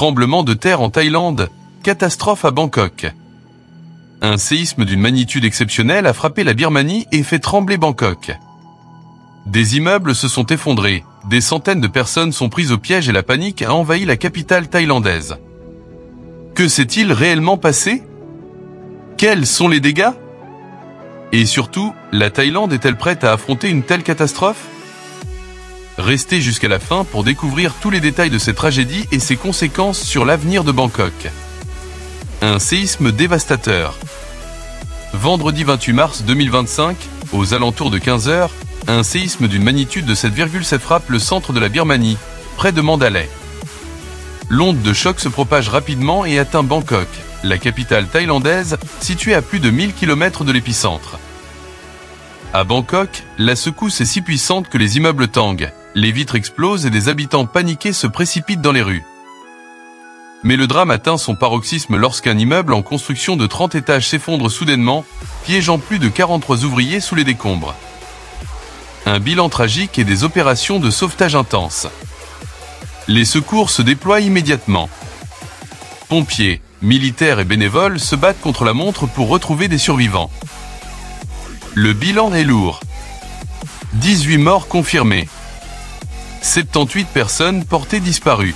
Tremblement de terre en Thaïlande, catastrophe à Bangkok. Un séisme d'une magnitude exceptionnelle a frappé la Birmanie et fait trembler Bangkok. Des immeubles se sont effondrés, des centaines de personnes sont prises au piège et la panique a envahi la capitale thaïlandaise. Que s'est-il réellement passé? Quels sont les dégâts? Et surtout, la Thaïlande est-elle prête à affronter une telle catastrophe? Restez jusqu'à la fin pour découvrir tous les détails de cette tragédie et ses conséquences sur l'avenir de Bangkok. Un séisme dévastateur. Vendredi 28 mars 2025, aux alentours de 15 h, un séisme d'une magnitude de 7,7 frappe le centre de la Birmanie, près de Mandalay. L'onde de choc se propage rapidement et atteint Bangkok, la capitale thaïlandaise, située à plus de 1000 km de l'épicentre. À Bangkok, la secousse est si puissante que les immeubles tanguent, les vitres explosent et des habitants paniqués se précipitent dans les rues. Mais le drame atteint son paroxysme lorsqu'un immeuble en construction de 30 étages s'effondre soudainement, piégeant plus de 43 ouvriers sous les décombres. Un bilan tragique et des opérations de sauvetage intenses. Les secours se déploient immédiatement. Pompiers, militaires et bénévoles se battent contre la montre pour retrouver des survivants. Le bilan est lourd. 18 morts confirmés. 78 personnes portées disparues.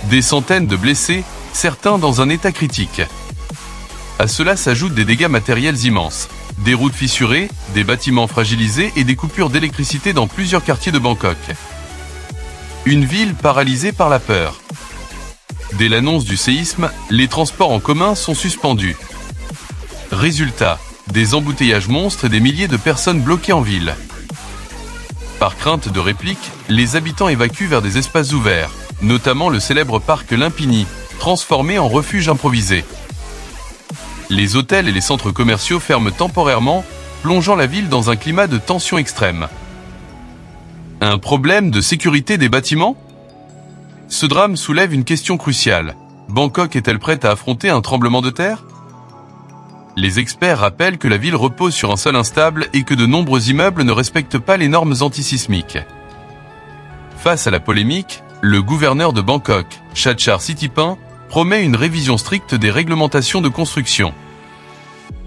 Des centaines de blessés, certains dans un état critique. À cela s'ajoutent des dégâts matériels immenses. Des routes fissurées, des bâtiments fragilisés et des coupures d'électricité dans plusieurs quartiers de Bangkok. Une ville paralysée par la peur. Dès l'annonce du séisme, les transports en commun sont suspendus. Résultat, des embouteillages monstres et des milliers de personnes bloquées en ville. Par crainte de réplique, les habitants évacuent vers des espaces ouverts, notamment le célèbre parc Lumpini, transformé en refuge improvisé. Les hôtels et les centres commerciaux ferment temporairement, plongeant la ville dans un climat de tension extrême. Un problème de sécurité des bâtiments? Ce drame soulève une question cruciale. Bangkok est-elle prête à affronter un tremblement de terre? Les experts rappellent que la ville repose sur un sol instable et que de nombreux immeubles ne respectent pas les normes antisismiques. Face à la polémique, le gouverneur de Bangkok, Chachar Sitipin, promet une révision stricte des réglementations de construction.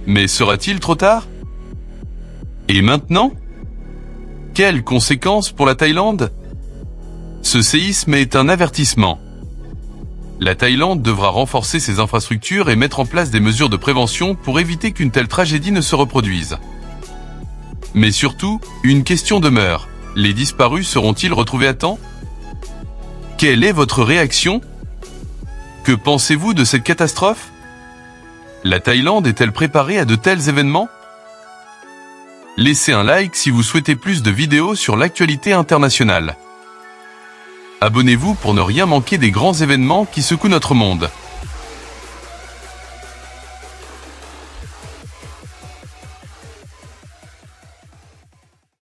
Mais sera-t-il trop tard? Et maintenant? Quelles conséquences pour la Thaïlande? Ce séisme est un avertissement. La Thaïlande devra renforcer ses infrastructures et mettre en place des mesures de prévention pour éviter qu'une telle tragédie ne se reproduise. Mais surtout, une question demeure. Les disparus seront-ils retrouvés à temps? Quelle est votre réaction? Que pensez-vous de cette catastrophe? La Thaïlande est-elle préparée à de tels événements? Laissez un like si vous souhaitez plus de vidéos sur l'actualité internationale. Abonnez-vous pour ne rien manquer des grands événements qui secouent notre monde.